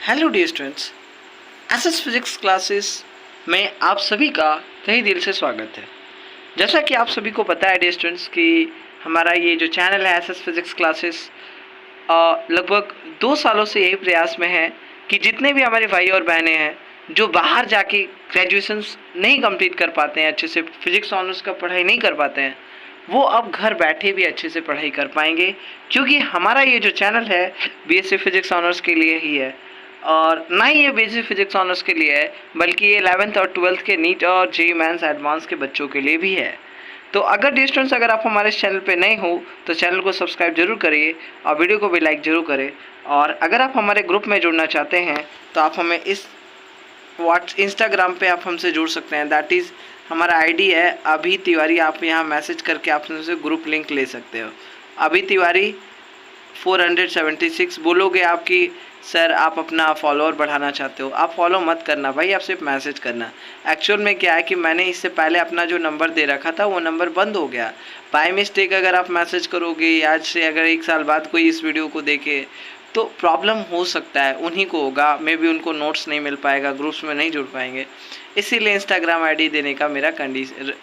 Hello dear students, SS physics classes में आप सभी का तहे दिल से स्वागत है। जैसा कि आप सभी को पता है डियर स्टूडेंट्स कि हमारा ये जो चैनल है एसएस फिजिक्स क्लासेस लगभग 2 सालों से यही प्रयास में है कि जितने भी हमारे भाई और बहनें हैं जो बाहर जाके ग्रेजुएशंस नहीं कंप्लीट कर पाते हैं, अच्छे से फिजिक्स ऑनर्स का पढ़ाई नहीं कर पाते हैं, वो अब घर बैठे भी अच्छे से पढ़ाई कर पाएंगे, क्योंकि हमारा ये जो चैनल है बीएससी फिजिक्स ऑनर्स के लिए ही है। और ना ही ये बीएससी फिजिक्स ऑनर्स के लिए है, बल्कि ये 11th और 12th के नीट और जेईई मेंस एडवांस के बच्चों के लिए भी है। तो अगर डियर स्टूडेंट्स, अगर आप हमारे चैनल पे नए हो तो चैनल को सब्सक्राइब जरूर करिए और वीडियो को भी लाइक जरूर करें। और अगर आप हमारे ग्रुप में जुड़ना चाहते हैं तो आप हमें इस इंस्टाग्राम पे आप हमसे जुड़ सकते हैं। दैट इज़ हमारा आईडी है अभी तिवारी। आप यहाँ मैसेज करके आप हमसे ग्रुप लिंक ले सकते हो। अभी तिवारी 476 बोलोगे आपकी सर आप अपना फॉलोअर बढ़ाना चाहते हो। आप फॉलो मत करना भाई, आप सिर्फ मैसेज करना। एक्चुअल में क्या है कि मैंने इससे पहले अपना जो नंबर दे रखा था वो नंबर बंद हो गया। बाय मिस्टेक अगर आप मैसेज करोगे आज से, अगर 1 साल बाद कोई इस वीडियो को देखे तो प्रॉब्लम हो सकता है, उन्हीं को होगा। मे बी उनको नोट्स नहीं मिल पाएगा, ग्रुप्स में नहीं जुड़ पाएंगे। इसीलिए इंस्टाग्राम आईडी देने का मेरा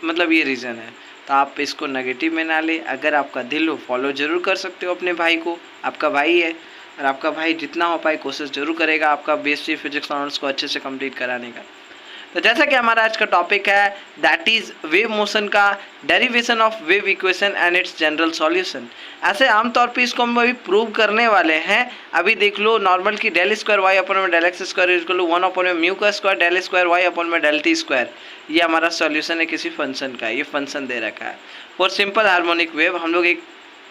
मतलब ये रीज़न है। तो आप इसको नेगेटिव में ना ले। अगर आपका दिल हो फॉलो ज़रूर कर सकते हो अपने भाई को, आपका भाई है और आपका भाई जितना हो पाए कोशिश ज़रूर करेगा आपका बीएससी फिजिक्स ऑनर्स को अच्छे से कंप्लीट कराने का। तो जैसा कि हमारा आज का टॉपिक है दैट इज़ वेव मोशन का derivation of wave equation and it's general solution. ऐसे आमतौर पे इसको हम अभी प्रूव करने वाले हैं। अभी देख लो, नॉर्मल की डेल स्क्वायर वाई अपन में del x square is equal to 1 upon में म्यू का square del square Y upon में डेल टी स्क्वायर। ये हमारा सॉल्यूशन है किसी फंक्शन का। ये फंक्शन दे रखा है फॉर सिंपल हार्मोनिक वेव। हम लोग एक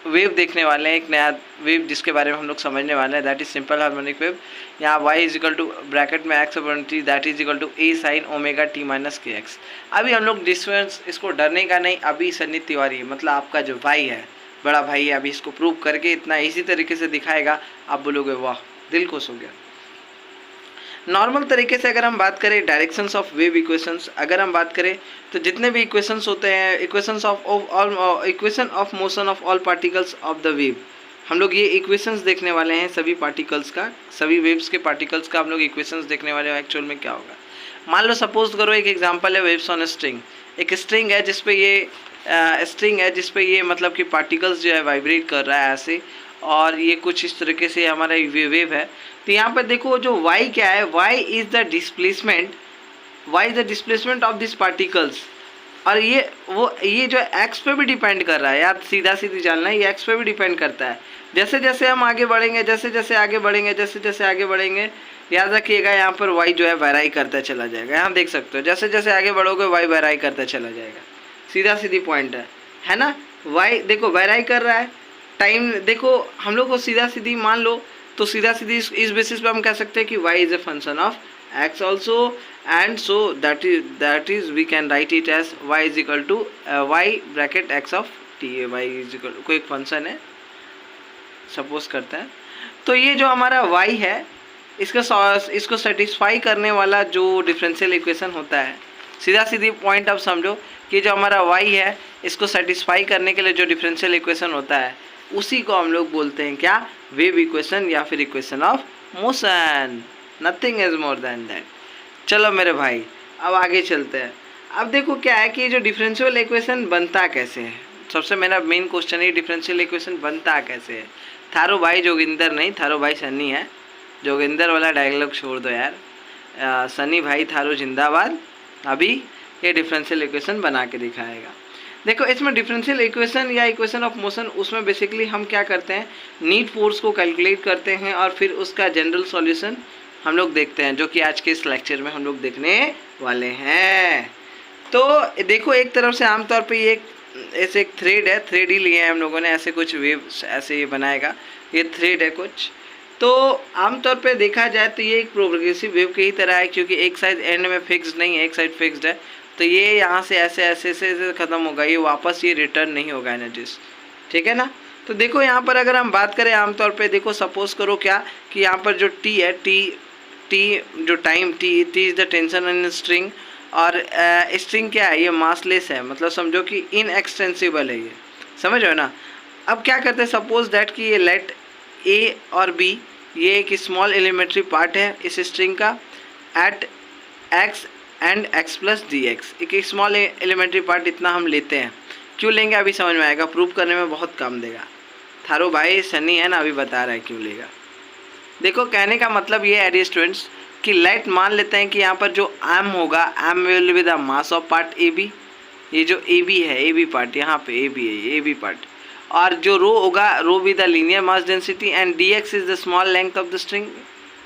वेव देखने वाले हैं, एक नया वेव जिसके बारे में हम लोग समझने वाले हैं, that is simple harmonic wave. यहाँ y is equal to bracket में x upon t that is equal to a sine omega t minus k x. अभी हम लोग डिस्टेंस इसको डरने का नहीं, अभी सन्नी तिवारी मतलब आपका जो भाई है, बड़ा भाई है, अभी इसको प्रूव करके इतना इसी तरीके से दिखाएगा, आप बोलोगे वाह दिल खुश हो गया। नॉर्मल तरीके से अगर हम बात करें डायरेक्शंस ऑफ वेव इक्वेशंस, अगर हम बात करें तो जितने भी इक्वेशंस होते हैं, equation of motion of all particles of the wave, हम लोग ये इक्वेशंस देखने वाले हैं सभी पार्टिकल्स का, सभी वेव्स के पार्टिकल्स का हम लोग इक्वेशंस देखने वाले हैं। एक्चुअल में क्या होगा, मान लो सपोज करो एक एग्जांपल है वेव्स ऑन स्ट्रिंग। एक स्ट्रिंग है जिसपे ये मतलब कि पार्टिकल्स जो है वाइब्रेट कर रहा है ऐसे, और ये कुछ इस तरीके से हमारा वेव है। तो यहाँ पर देखो जो y क्या है, y is the displacement of this particles. और ये जो x पे भी डिपेंड कर रहा है यार, सीधा सीधी जानना है, ये x पे भी डिपेंड करता है। जैसे जैसे हम आगे बढ़ेंगे, जैसे जैसे आगे बढ़ेंगे, याद रखिएगा यहाँ पर y जो है वेराई करता चला जाएगा। यहाँ देख सकते हो जैसे जैसे आगे बढ़ोगे y वेराई करता चला जाएगा। सीधा सीधी पॉइंट है ना। y देखो वेराई कर रहा है, टाइम देखो हम लोग को सीधा सीधी मान लो, तो सीधा सीधी इस बेसिस पे हम कह सकते हैं कि y is a function of x also, and so that is we can write it as y is equal to y bracket x of t। y is equal कोई एक फंक्शन है सपोज करते हैं। तो ये जो हमारा y है इसको सेटिस्फाई करने वाला जो डिफरेंशियल इक्वेशन होता है, सीधा सीधी पॉइंट आप समझो कि जो हमारा y है इसको सेटिस्फाई करने के लिए जो डिफरेंशियल इक्वेशन होता है उसी को हम लोग बोलते हैं क्या, वेव इक्वेशन या फिर equation of motion. Nothing is more than that. चलो मेरे भाई अब आगे चलते हैं। अब देखो क्या है कि जो डिफरेंशियल इक्वेशन बनता कैसे है, सबसे मेरा मेन क्वेश्चन है डिफरेंशियल इक्वेशन बनता कैसे है। थारो भाई जोगिंदर नहीं, थारो भाई सन्नी है। जोगिंदर वाला डायलॉग छोड़ दो यार, सन्नी भाई थारो जिंदाबाद। अभी ये डिफरेंशियल इक्वेशन बना के दिखाएगा। देखो इसमें डिफरेंशियल इक्वेशन या इक्वेशन ऑफ मोशन, उसमें बेसिकली हम क्या करते हैं, नीट फोर्स को कैलकुलेट करते हैं और फिर उसका जनरल सॉल्यूशन हम लोग देखते हैं, जो कि आज के इस लेक्चर में हम लोग देखने वाले हैं। तो देखो एक तरफ से आमतौर पे ये ऐसे एक थ्रेड है, थ्रेड ही लिए हैं हम लोगों ने, ऐसे कुछ वेव ऐसे ये बनाएगा, ये थ्रेड है कुछ। तो आमतौर पे देखा जाए तो ये एक प्रोग्रेसिव वेव की ही तरह है, क्योंकि एक साइड एंड में फिक्स्ड नहीं है, एक साइड फिक्स्ड है। तो ये यहाँ से ऐसे ऐसे ऐसे ख़त्म होगा, ये वापस ये रिटर्न नहीं होगा एनर्जीज, ठीक है ना। तो देखो यहाँ पर अगर हम बात करें आमतौर पे, देखो सपोज करो क्या कि यहाँ पर जो टी है, टी जो time T is the tension in string, और स्ट्रिंग क्या है, ये मासलेस है, मतलब समझो कि इनएक्सटेंसिबल है ये, समझ रहे हो ना। अब क्या करते हैं, सपोज दैट कि ये लेट ए और बी ये एक स्मॉल एलिमेंट्री पार्ट है इस स्ट्रिंग का, at x and x plus d x. एक स्मॉल एलिमेंट्री पार्ट इतना हम लेते हैं। क्यों लेंगे अभी समझ में आएगा, प्रूव करने में बहुत काम देगा। थारो भाई सनी है ना, अभी बता रहा है क्यों लेगा। देखो कहने का मतलब ये है डियर स्टूडेंट्स कि लेट मान लेते हैं कि यहाँ पर जो एम होगा, m will be the mass of part a b. ये जो ए बी है, ए बी पार्ट यहाँ पे ए बी है, ए बी पार्ट। और जो रो होगा, rho be the linear mass density and d x is the small length of the string.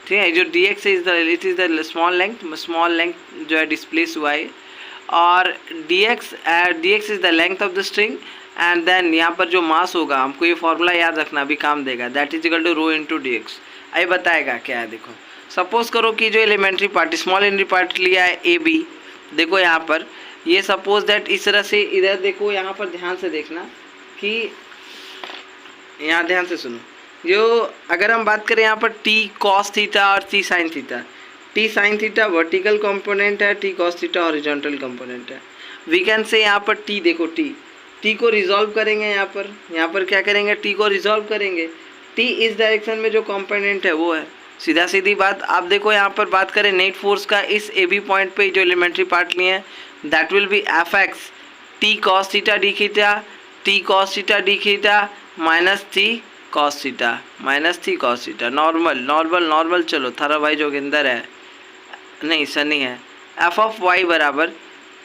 ठीक है, जो d x is the small length जो है डिस्प्लेस हुआ है। और d x is the length of the string and then यहाँ पर जो मास होगा, हमको ये फॉर्मूला याद रखना, अभी काम देगा, that is equal to rho into d x. अभी बताएगा क्या है। देखो सपोज करो कि जो elementary part, small elementary part लिया है ए बी। देखो यहाँ पर ये सपोज दैट इस तरह से, इधर देखो यहाँ पर ध्यान से देखना कि यहाँ ध्यान से सुनो, जो अगर हम बात करें यहाँ पर टी कॉस थीटा और T sine theta, T sine theta vertical component है, T cos theta horizontal component है। वी कैन से यहाँ पर टी, देखो टी को रिजॉल्व करेंगे, यहाँ पर क्या करेंगे, टी को रिजॉल्व करेंगे। टी इस डायरेक्शन में जो कंपोनेंट है वो है, सीधा सीधी बात। आप देखो यहाँ पर बात करें नेट फोर्स का, इस ए बी पॉइंट पे जो एलिमेंट्री पार्ट लिए हैं, that will be F x T cos theta D theta, T cos theta D theta minus T cos theta. Normal चलो, थारा भाई जोगिंदर है, नहीं सनी है। एफ ऑफ वाई बराबर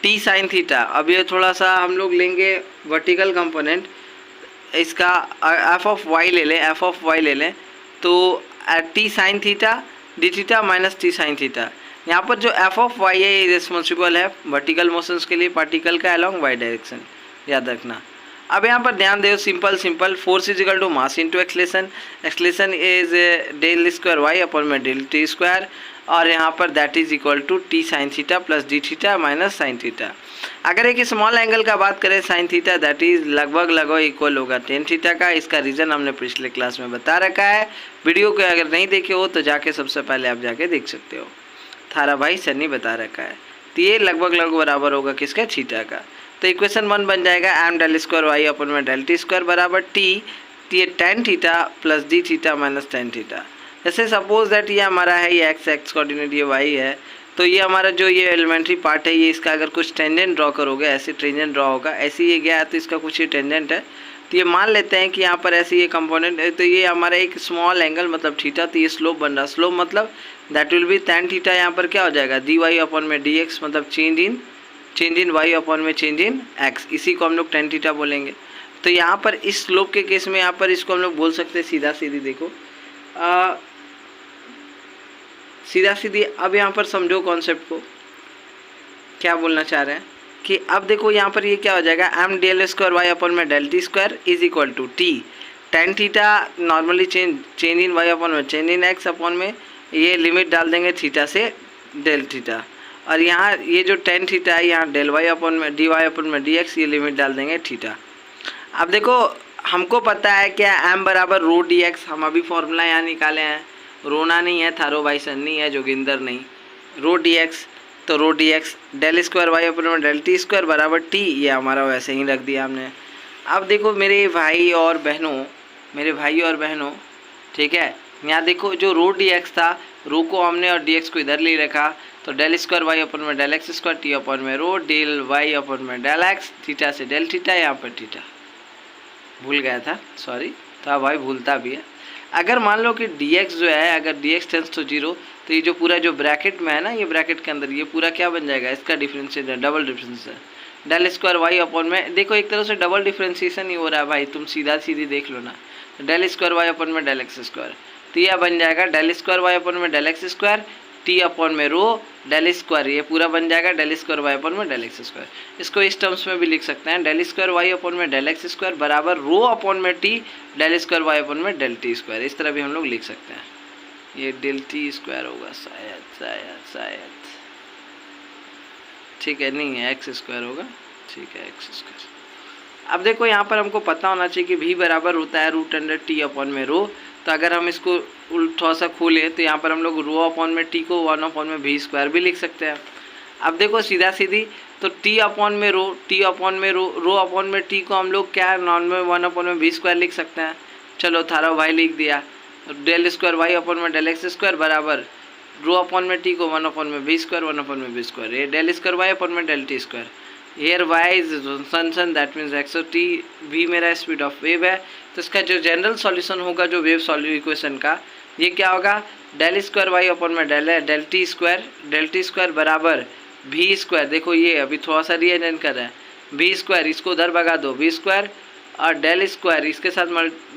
टी साइन थीटा। अब ये थोड़ा सा हम लोग लेंगे वर्टिकल कंपोनेंट, इसका एफ ऑफ वाई ले लें तो T sine theta D theta minus T sine theta. यहाँ पर जो एफ ऑफ वाई है ये रिस्पॉन्सिबल है वर्टिकल मोशंस के लिए, पार्टिकल का अलोंग वाई डायरेक्शन, याद रखना। अब यहाँ पर ध्यान दो, simple force is equal to mass into acceleration is del square y upon में डेल टी स्क्वायर, और यहाँ पर that is equal to t sine theta plus d theta minus sine theta. अगर एक स्मॉल एंगल का बात करें sine theta, that is लगभग इक्वल होगा टेन थीटा का। इसका रीज़न हमने पिछले क्लास में बता रखा है। वीडियो को अगर नहीं देखे हो तो जाके सबसे पहले आप जाके देख सकते हो, थारा भाई सन्नी बता रखा है। तो ये लगभग बराबर होगा किसका, थीटा का। तो इक्वेशन 1 बन जाएगा m del square Y upon में डेल टी स्क्वायर बराबर T tan theta plus d theta minus tan theta. जैसे सपोज दैट ये हमारा है, ये एक्स कोऑर्डिनेट, ये वाई है, तो ये हमारा जो ये एलिमेंट्री पार्ट है, ये इसका अगर कुछ टेंजेंट ड्रॉ करोगे, ऐसे टेंजेंट ड्रॉ होगा, ऐसे ये गया तो इसका कुछ ये टेंजेंट है। तो ये मान लेते हैं कि यहाँ पर ऐसे ये कंपोनेंट है, तो ये हमारा एक स्मॉल एंगल मतलब थीटा, तो ये स्लोप बन रहा। स्लोप मतलब that will be tan theta. यहाँ पर क्या हो जाएगा, डी वाई अपॉन में डी एक्स, मतलब चेंज इन वाई अपॉन में चेंज इन एक्स, इसी को हम लोग टेन थीटा बोलेंगे। तो यहाँ पर इस स्लोप के केस में यहाँ पर इसको हम लोग बोल सकते हैं सीधा सीधी। देखो सीधा सीधी। अब यहाँ पर समझो कॉन्सेप्ट को, क्या बोलना चाह रहे हैं कि अब देखो यहाँ पर ये क्या हो जाएगा, m del square y upon में del t square is equal to T tan theta, normally change in y upon में चेंज इन एक्स अपॉन में, ये लिमिट डाल देंगे थीटा से डेल थीटा, और यहाँ ये जो टेन थीटा है यहाँ डेल वाई अपॉन में डी वाई अपॉन में डी एक्स, ये लिमिट डाल देंगे थीटा। अब देखो हमको पता है क्या, एम बराबर रो डी एक्स, हम अभी फॉर्मूला यहाँ निकाले हैं। रोना नहीं है, थारो भाई सन्नी है, जोगिंदर नहीं। रो डी एक्स, तो rho d x del square y upon में डेल टी स्क्वायर बराबर टी, ये हमारा वैसे ही रख दिया हमने। अब देखो मेरे भाई और बहनों, ठीक है, यहाँ देखो जो रो डी एक्स था, रो को हमने और डी एक्स को इधर ले रखा, तो डेल स्क्वायर वाई अपॉन में del x square t upon में रो डेल वाई अपॉन में डेल एक्स, थीटा से डेल थीटा, यहाँ पर थीटा भूल गया था, सॉरी, तो भाई भूलता भी है। अगर मान लो कि dx जो है, अगर dx टेंस टू 0, तो ये जो पूरा जो ब्रैकेट में है ना, ये ब्रैकेट के अंदर ये पूरा क्या बन जाएगा, इसका डिफरेंशिएट है, double differentiation del square y upon में। देखो एक तरह से डबल डिफरेंशिएशन ही हो रहा है भाई, तुम सीधा सीधी देख लो ना, डेल स्क्वायर वाई अपॉन में डेल एक्स स्क्वायर, तो यह बन जाएगा डेल स्क्वायर वाई अपॉन में del x square t upon में रो डेल स्क्वायर, ये पूरा बन जाएगा डेल स्क्वायर वाई अपॉन में डेल एक्स स्क्वायर। इसको इस टर्म्स में भी लिख सकते हैं, डेल स्क्वायर वाई अपॉन में डेल एक्स स्क्वायर बराबर रो अपॉन में t del square y upon में डेल टी स्क्वायर, इस तरह भी हम लोग लिख सकते हैं। ये डेल टी स्क्वायर होगा शायद, ठीक है, नहीं है एक्स स्क्वायर होगा, ठीक है एक्स स्क्वायर। अब देखो यहाँ पर हमको पता होना चाहिए कि भी बराबर होता है रूट अंडर टी अपॉन में रो, तो अगर हम इसको थोड़ा सा खोलें तो यहाँ पर हम लोग रो अपॉन में टी को 1 अपॉन में भी स्क्वायर भी लिख सकते हैं। अब देखो सीधा सीधी, तो टी अपॉन में रो रो अपॉन में टी को हम लोग क्या नॉर्मल 1 अपॉन में भी स्क्वायर लिख सकते हैं। चलो थारा भाई लिख दिया, डेल स्क्वायर वाई अपॉन में डेल एक्स स्क्वायर बराबर रो अपॉन में टी को 1 अपॉन में बी स्क्वायर 1 अपॉन में बी स्क्वायर, ये डेल स्क्वायर वाई अपॉन में del t square, here y is function that means x और टी वी मेरा स्पीड ऑफ वेव है। तो इसका जो जनरल सॉल्यूशन होगा जो वेव सॉल्यू इक्वेशन का, ये क्या होगा, डेल स्क्वायर वाई अपॉन में डेल टी स्क्वायर बराबर वी स्क्वायर, देखो ये अभी थोड़ा सा रीअरेंज कर रहा है, वी स्क्वायर इसको उधर भगा दो वी स्क्वायर और डेल स्क्वायर इसके साथ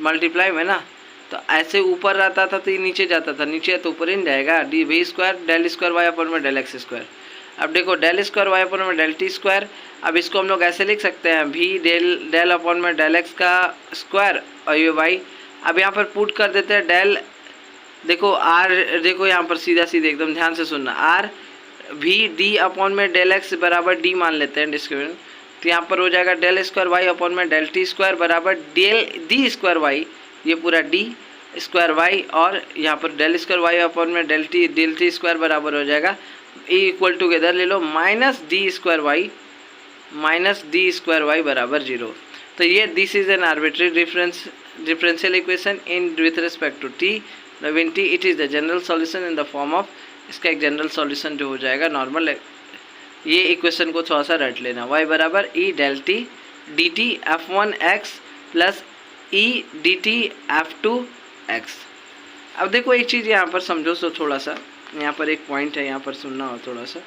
मल्टीप्लाई में ना, तो ऐसे ऊपर रहता था तो ये नीचे जाता था, नीचे तो ऊपर ही जाएगा, d v square del square y upon में डेल एक्स स्क्वायर। अब देखो डेल स्क्वायर वाई अपॉन में डेल टी स्क्वायर, अब इसको हम लोग ऐसे लिख सकते हैं वी डेल अपॉन में डेल एक्स का स्क्वायर और ये वाई। अब यहाँ पर पुट कर देते हैं डेल, देखो आर, देखो यहाँ पर सीधा एकदम ध्यान से सुनना, आर वी डी अपॉन में डेल एक्स बराबर डी मान लेते हैं डिस्क्रिमिनेंट, तो यहाँ पर हो जाएगा डेल स्क्वायर वाई अपॉन में डेल टी स्क्वायर बराबर डेल डी स्क्वायर वाई, ये पूरा डी स्क्वायर वाई और यहाँ पर डेल स्क्वायर वाई अपॉन में डेल टी स्क्वायर बराबर हो जाएगा ई इक्वल टू इधर ले लो माइनस डी स्क्वायर वाई बराबर 0। तो ये this is an arbitrary differential equation in with respect to t, in t it is the general solution in the form of, इसका एक जनरल सॉल्यूशन जो हो जाएगा नॉर्मल, ये इक्वेशन को थोड़ा सा रट लेना, y बराबर e del t d t f one x plus e d t f two x. अब देखो एक चीज़ यहाँ पर समझो, सो थोड़ा सा यहाँ पर एक पॉइंट है, यहाँ पर सुनना हो, थोड़ा सा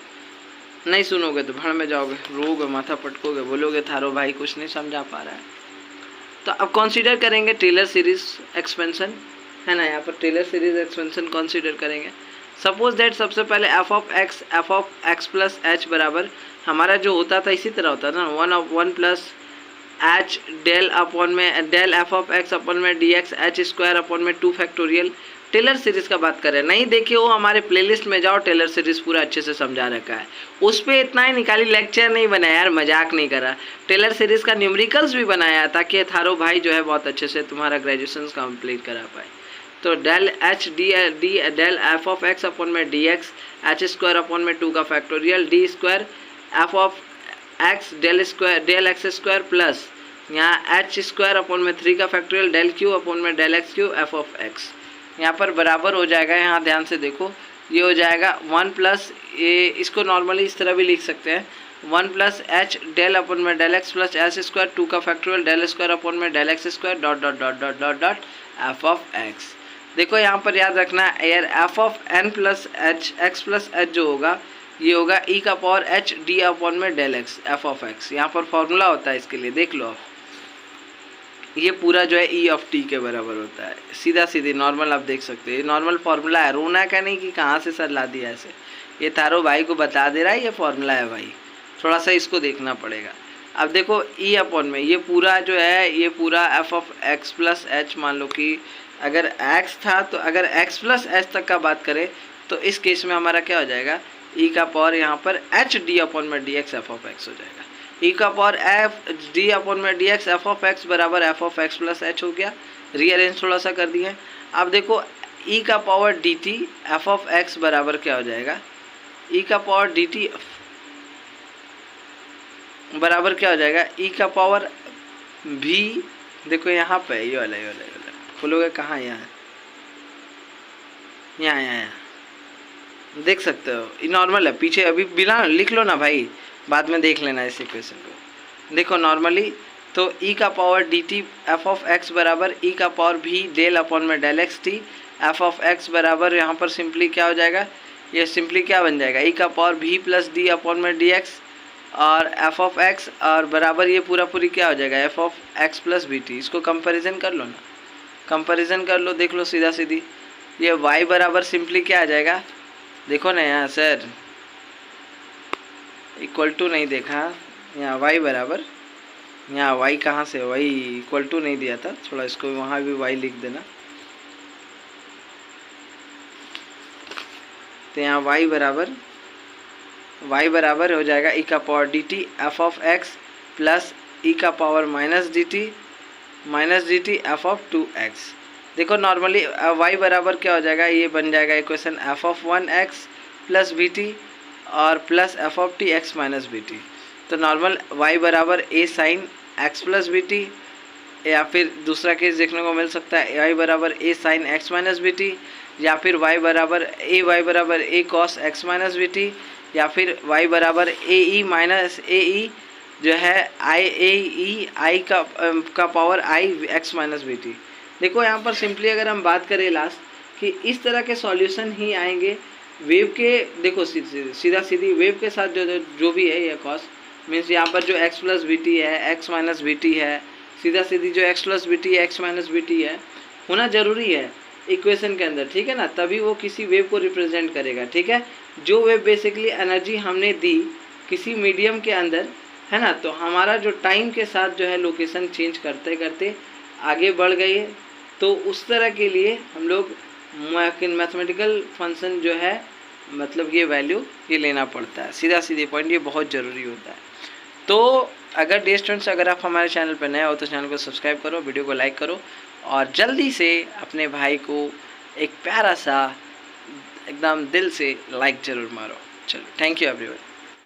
नहीं सुनोगे तो भड़ में जाओगे, रोगे, माथा पटकोगे, बोलोगे थारो भाई कुछ नहीं समझा पा रहा है। तो अब कंसीडर करेंगे टेलर सीरीज एक्सपेंशन, है ना, यहाँ पर टेलर सीरीज एक्सपेंशन कंसीडर करेंगे। सपोज दैट सबसे पहले F of x plus H बराबर हमारा जो होता था इसी तरह होता था ना, 1 प्लस एच डेल अपॉन में del f of x upon में d x h square upon में 2 फैक्टोरियल। टेलर सीरीज़ का बात करें, नहीं देखिए वो हमारे प्लेलिस्ट में जाओ, टेलर सीरीज़ पूरा अच्छे से समझा रखा है, उस पर इतना ही निकाली, लेक्चर नहीं बनाया यार, मजाक नहीं करा, टेलर सीरीज़ का न्यूमेरिकल्स भी बनाया ताकि थारो भाई जो है बहुत अच्छे से तुम्हारा ग्रेजुएशन कंप्लीट करा पाए। तो del h d del f of x upon में d x h square upon में 2 का factorial d square f of x del x square plus यहाँ एच स्क्वायर अपॉन में 3 का फैक्टोरियल डेल क्यू अपॉन में del x q f of x, यहाँ पर बराबर हो जाएगा, यहाँ ध्यान से देखो ये हो जाएगा 1 प्लस, ये इसको नॉर्मली इस तरह भी लिख सकते हैं 1 प्लस एच डेल अपॉन में del x plus h square 2 का फैक्टोरियल डेल स्क्वायर अपॉन में del x square dot dot dot dot dot dot f of x. देखो यहाँ पर याद रखना यार, f of n plus h x plus h जो होगा ये होगा ई का पावर एच डी अपॉन में del x f of x, यहाँ पर फॉर्मूला होता है इसके लिए, देख लो आप, ये पूरा जो है ई ऑफ टी के बराबर होता है, सीधा सीधी नॉर्मल आप देख सकते हो, ये नॉर्मल फार्मूला है, रोना का नहीं कि कहाँ से सर ला दिया ऐसे, ये तारो भाई को बता दे रहा है, ये फार्मूला है भाई, थोड़ा सा इसको देखना पड़ेगा। अब देखो ई अपॉन में ये पूरा जो है, ये पूरा F of x plus H, मान लो कि अगर एक्स था तो अगर एक्स प्लस एच तक का बात करें तो इस केस में हमारा क्या हो जाएगा, ई का पावर यहाँ पर एच डी अपॉन में d x f of x हो जाएगा, ई का पावर एफ डी अपॉन में d x f of x बराबर f of x plus h हो गया, रीअरेंज थोड़ा सा कर दिए। अब देखो ई का power d t f of x बराबर क्या हो जाएगा, ई का पावर डी टी बराबर क्या हो जाएगा, ई का पावर भी, देखो यहाँ पे ये वाला बोलोगे कहाँ, यहाँ देख सकते हो, ये नॉर्मल है, पीछे अभी बिना लिख लो ना भाई, बाद में देख लेना इस इक्वेशन को, देखो नॉर्मली तो ई का power d t f of x बराबर ई का पावर भी डेल अपॉन में del x t f of x बराबर यहाँ पर सिंपली क्या हो जाएगा, ये सिंपली क्या बन जाएगा, ई का पावर भी प्लस डी अपॉन में डी एक्स और एफ ऑफ एक्स और बराबर ये पूरा पूरी क्या हो जाएगा, f of x plus b t. इसको कंपेरिजन कर लो ना, कंपेरिजन कर लो, देख लो सीधा सीधी, ये वाई बराबर सिंपली क्या आ जाएगा, देखो ना यहाँ सर इक्वल टू नहीं देखा, यहाँ वाई बराबर, यहाँ वाई कहाँ से, वाई इक्वल टू नहीं दिया था, थोड़ा इसको वहाँ भी वाई लिख देना, तो यहाँ वाई बराबर हो जाएगा ई का power d t f of x plus e का power minus d t f of 2x। देखो नॉर्मली y बराबर क्या हो जाएगा, ये बन जाएगा equation f of 1x plus b t और plus f of t x minus b t. तो नॉर्मल y बराबर a sine x plus b t या फिर दूसरा केस देखने को मिल सकता है वाई बराबर a sine x minus b t, या फिर वाई बराबर a cos x minus b t, या फिर वाई बराबर ए ई माइनस ए ई जो है आई ए ई आई का पावर आई एक्स माइनस बी टी। देखो यहाँ पर सिंपली अगर हम बात करें लास्ट कि इस तरह के सॉल्यूशन ही आएंगे वेव के। देखो सीधा सीधी वेव के साथ जो भी है ये कॉस मीन्स यहाँ पर जो x प्लस बी टी है x माइनस बी टी है, सीधा सीधी जो x प्लस बी टी है x माइनस बी टी है होना ज़रूरी है इक्वेशन के अंदर, ठीक है ना, तभी वो किसी वेव को रिप्रेजेंट करेगा। ठीक है, जो वेव बेसिकली एनर्जी हमने दी किसी मीडियम के अंदर है ना, तो हमारा जो टाइम के साथ जो है लोकेशन चेंज करते करते आगे बढ़ गई है, तो उस तरह के लिए हम लोग मैथमेटिकल फंक्शन जो है मतलब ये वैल्यू ये लेना पड़ता है। सीधा सीधे पॉइंट ये बहुत ज़रूरी होता है। तो अगर डे स्टूडेंट्स अगर आप हमारे चैनल पर नए हो तो चैनल को सब्सक्राइब करो, वीडियो को लाइक करो और जल्दी से अपने भाई को एक प्यारा सा एकदम दिल से लाइक ज़रूर मारो। चलो, थैंक यू एवरीवन।